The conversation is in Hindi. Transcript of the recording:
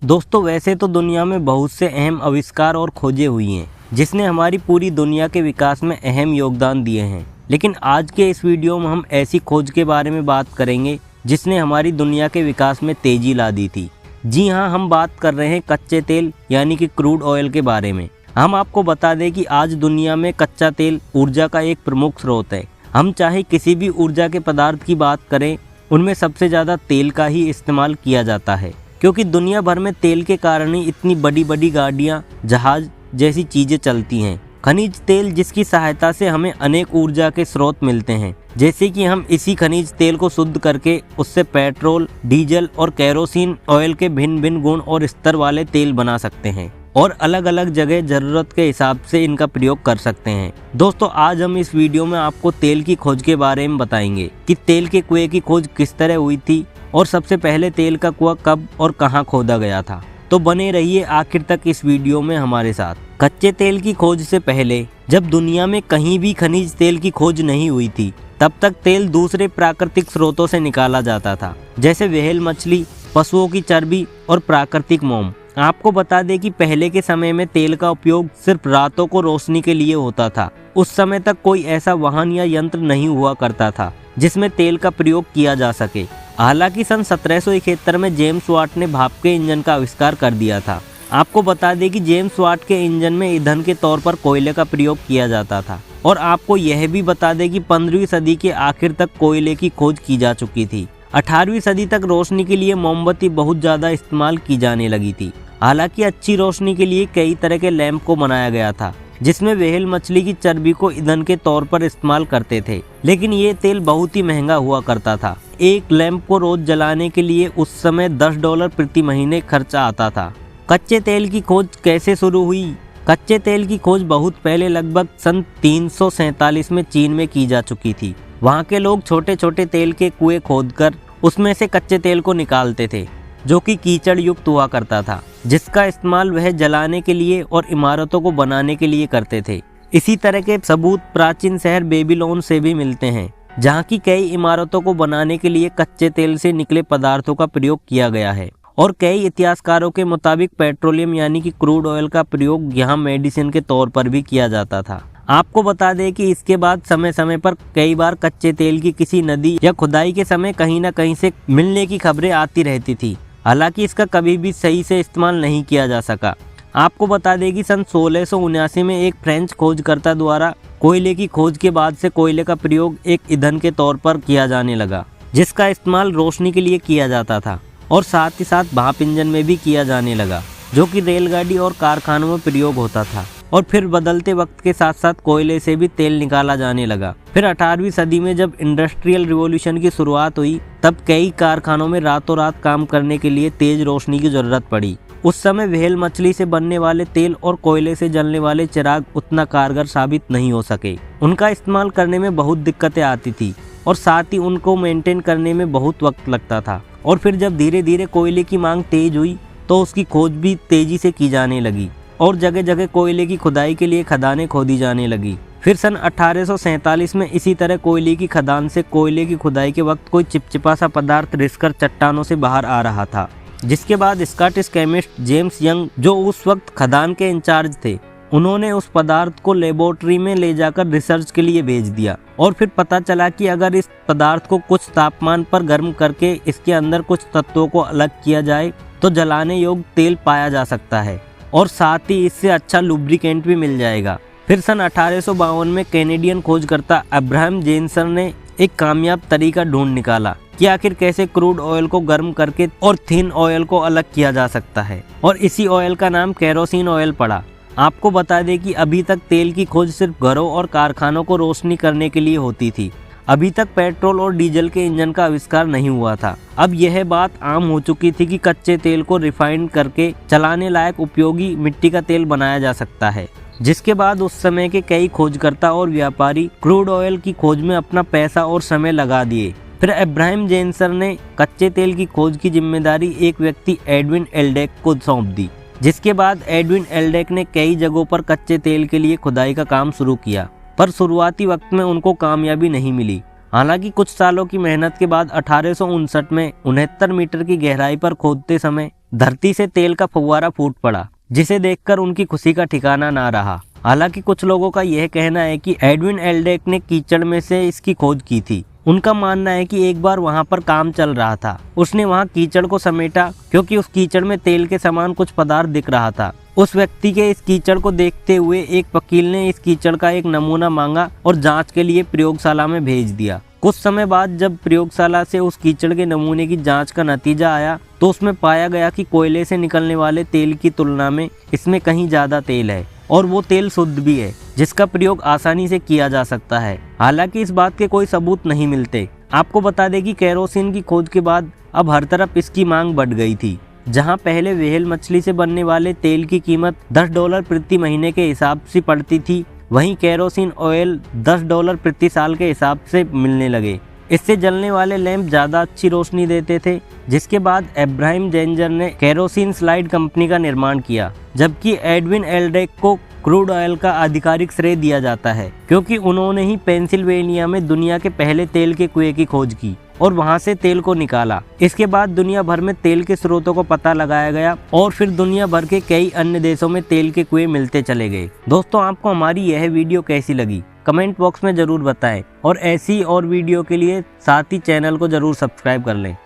दोस्तों वैसे तो दुनिया में बहुत से अहम आविष्कार और खोजें हुई हैं जिसने हमारी पूरी दुनिया के विकास में अहम योगदान दिए हैं। लेकिन आज के इस वीडियो में हम ऐसी खोज के बारे में बात करेंगे जिसने हमारी दुनिया के विकास में तेजी ला दी थी। जी हाँ, हम बात कर रहे हैं कच्चे तेल यानी कि क्रूड ऑयल के बारे में। हम आपको बता दें कि आज दुनिया में कच्चा तेल ऊर्जा का एक प्रमुख स्रोत है। हम चाहे किसी भी ऊर्जा के पदार्थ की बात करें, उनमें सबसे ज़्यादा तेल का ही इस्तेमाल किया जाता है, क्योंकि दुनिया भर में तेल के कारण ही इतनी बड़ी बड़ी गाड़ियाँ, जहाज जैसी चीज़ें चलती हैं। खनिज तेल जिसकी सहायता से हमें अनेक ऊर्जा के स्रोत मिलते हैं, जैसे कि हम इसी खनिज तेल को शुद्ध करके उससे पेट्रोल, डीजल और केरोसिन ऑयल के भिन्न भिन्न गुण और स्तर वाले तेल बना सकते हैं और अलग अलग जगह ज़रूरत के हिसाब से इनका प्रयोग कर सकते हैं। दोस्तों आज हम इस वीडियो में आपको तेल की खोज के बारे में बताएंगे कि तेल के कुएं की खोज किस तरह हुई थी और सबसे पहले तेल का कुआं कब और कहां खोदा गया था। तो बने रहिए आखिर तक इस वीडियो में हमारे साथ। कच्चे तेल की खोज से पहले जब दुनिया में कहीं भी खनिज तेल की खोज नहीं हुई थी, तब तक तेल दूसरे प्राकृतिक स्रोतों से निकाला जाता था, जैसे व्हेल मछली, पशुओं की चर्बी और प्राकृतिक मोम। आपको बता दें कि पहले के समय में तेल का उपयोग सिर्फ रातों को रोशनी के लिए होता था। उस समय तक कोई ऐसा वाहन या यंत्र नहीं हुआ करता था जिसमें तेल का प्रयोग किया जा सके। हालांकि सन 1771 में जेम्स वाट ने भाप के इंजन का आविष्कार कर दिया था। आपको बता दें कि जेम्स वाट के इंजन में ईंधन के तौर पर कोयले का प्रयोग किया जाता था। और आपको यह भी बता दें कि 15वीं सदी के आखिर तक कोयले की खोज की जा चुकी थी। 18वीं सदी तक रोशनी के लिए मोमबत्ती बहुत ज़्यादा इस्तेमाल की जाने लगी थी। हालांकि अच्छी रोशनी के लिए कई तरह के लैंप को बनाया गया था, जिसमें व्हेल मछली की चर्बी को ईंधन के तौर पर इस्तेमाल करते थे। लेकिन ये तेल बहुत ही महंगा हुआ करता था। एक लैंप को रोज जलाने के लिए उस समय $10 प्रति महीने खर्चा आता था। कच्चे तेल की खोज कैसे शुरू हुई? कच्चे तेल की खोज बहुत पहले लगभग सन 347 में चीन में की जा चुकी थी। वहाँ के लोग छोटे छोटे तेल के कुएं खोदकर उसमें से कच्चे तेल को निकालते थे, जो कि कीचड़ युक्त हुआ करता था, जिसका इस्तेमाल वह जलाने के लिए और इमारतों को बनाने के लिए करते थे। इसी तरह के सबूत प्राचीन शहर बेबीलोन से भी मिलते हैं, जहाँ की कई इमारतों को बनाने के लिए कच्चे तेल से निकले पदार्थों का प्रयोग किया गया है। और कई इतिहासकारों के मुताबिक पेट्रोलियम यानी कि क्रूड ऑयल का प्रयोग यहाँ मेडिसिन के तौर पर भी किया जाता था। आपको बता दें कि इसके बाद समय समय पर कई बार कच्चे तेल की किसी नदी या खुदाई के समय कहीं न कहीं से मिलने की खबरें आती रहती थी। हालांकि इसका कभी भी सही से इस्तेमाल नहीं किया जा सका। आपको बता दें कि सन 1679 में एक फ्रेंच खोजकर्ता द्वारा कोयले की खोज के बाद से कोयले का प्रयोग एक ईंधन के तौर पर किया जाने लगा, जिसका इस्तेमाल रोशनी के लिए किया जाता था और साथ ही साथ भाप इंजन में भी किया जाने लगा, जो कि रेलगाड़ी और कारखानों में प्रयोग होता था। और फिर बदलते वक्त के साथ साथ कोयले से भी तेल निकाला जाने लगा। फिर 18वीं सदी में जब इंडस्ट्रियल रिवॉल्यूशन की शुरुआत हुई, तब कई कारखानों में रातों रात काम करने के लिए तेज रोशनी की जरूरत पड़ी। उस समय व्हेल मछली से बनने वाले तेल और कोयले से जलने वाले चिराग उतना कारगर साबित नहीं हो सके। उनका इस्तेमाल करने में बहुत दिक्कतें आती थी और साथ ही उनको मेंटेन करने में बहुत वक्त लगता था। और फिर जब धीरे धीरे कोयले की मांग तेज हुई, तो उसकी खोज भी तेजी से की जाने लगी और जगह जगह कोयले की खुदाई के लिए खदानें खोदी जाने लगी। फिर सन 1847 में इसी तरह कोयले की खदान से कोयले की खुदाई के वक्त कोई चिपचिपा सा पदार्थ रिसकर चट्टानों से बाहर आ रहा था, जिसके बाद स्कॉटिश केमिस्ट जेम्स यंग, जो उस वक्त खदान के इंचार्ज थे, उन्होंने उस पदार्थ को लेबोरेटरी में ले जाकर रिसर्च के लिए भेज दिया। और फिर पता चला कि अगर इस पदार्थ को कुछ तापमान पर गर्म करके इसके अंदर कुछ तत्वों को अलग किया जाए तो जलाने योग्य तेल पाया जा सकता है और साथ ही इससे अच्छा लुब्रिकेंट भी मिल जाएगा। फिर सन 1852 में कैनेडियन खोजकर्ता अब्राहम जेनसन ने एक कामयाब तरीका ढूंढ निकाला कि आखिर कैसे क्रूड ऑयल को गर्म करके और थिन ऑयल को अलग किया जा सकता है, और इसी ऑयल का नाम केरोसिन ऑयल पड़ा। आपको बता दें कि अभी तक तेल की खोज सिर्फ घरों और कारखानों को रोशनी करने के लिए होती थी। अभी तक पेट्रोल और डीजल के इंजन का आविष्कार नहीं हुआ था। अब यह बात आम हो चुकी थी कि कच्चे तेल को रिफाइन करके चलाने लायक उपयोगी मिट्टी का तेल बनाया जा सकता है, जिसके बाद उस समय के कई खोजकर्ता और व्यापारी क्रूड ऑयल की खोज में अपना पैसा और समय लगा दिए। फिर अब्राहम जेनसन ने कच्चे तेल की खोज की जिम्मेदारी एक व्यक्ति एडविन एल्डेक को सौंप दी, जिसके बाद एडविन एल्डेक ने कई जगहों पर कच्चे तेल के लिए खुदाई का काम शुरू किया, पर शुरुआती वक्त में उनको कामयाबी नहीं मिली। हालांकि कुछ सालों की मेहनत के बाद 1859 में 69 मीटर की गहराई पर खोदते समय धरती से तेल का फव्वारा फूट पड़ा, जिसे देखकर उनकी खुशी का ठिकाना ना रहा। हालांकि कुछ लोगों का यह कहना है कि एडविन एल्डेक ने कीचड़ में से इसकी खोज की थी। उनका मानना है कि एक बार वहां पर काम चल रहा था, उसने वहां कीचड़ को समेटा क्योंकि उस कीचड़ में तेल के समान कुछ पदार्थ दिख रहा था। उस व्यक्ति के इस कीचड़ को देखते हुए एक वकील ने इस कीचड़ का एक नमूना मांगा और जांच के लिए प्रयोगशाला में भेज दिया। कुछ समय बाद जब प्रयोगशाला से उस कीचड़ के नमूने की जांच का नतीजा आया तो उसमें पाया गया कि कोयले से निकलने वाले तेल की तुलना में इसमें कहीं ज्यादा तेल है और वो तेल शुद्ध भी है, जिसका प्रयोग आसानी से किया जा सकता है। हालांकि इस बात के कोई सबूत नहीं मिलते। आपको बता दें कि केरोसिन की खोज के बाद अब हर तरफ इसकी मांग बढ़ गई थी। जहां पहले व्हेल मछली से बनने वाले तेल की कीमत $10 प्रति महीने के हिसाब से पड़ती थी, वहीं केरोसिन ऑयल $10 प्रति साल के हिसाब से मिलने लगे। इससे जलने वाले लैंप ज़्यादा अच्छी रोशनी देते थे, जिसके बाद अब्राहम जेंजर ने केरोसिन स्लाइड कंपनी का निर्माण किया, जबकि एडविन एल्डेक को क्रूड ऑयल का आधिकारिक श्रेय दिया जाता है क्योंकि उन्होंने ही पेंसिल्वेनिया में दुनिया के पहले तेल के कुएं की खोज की और वहां से तेल को निकाला। इसके बाद दुनिया भर में तेल के स्रोतों को पता लगाया गया और फिर दुनिया भर के कई अन्य देशों में तेल के कुएं मिलते चले गए। दोस्तों, आपको हमारी यह वीडियो कैसी लगी कमेंट बॉक्स में जरूर बताएं और ऐसी और वीडियो के लिए साथ ही चैनल को जरूर सब्सक्राइब कर लें।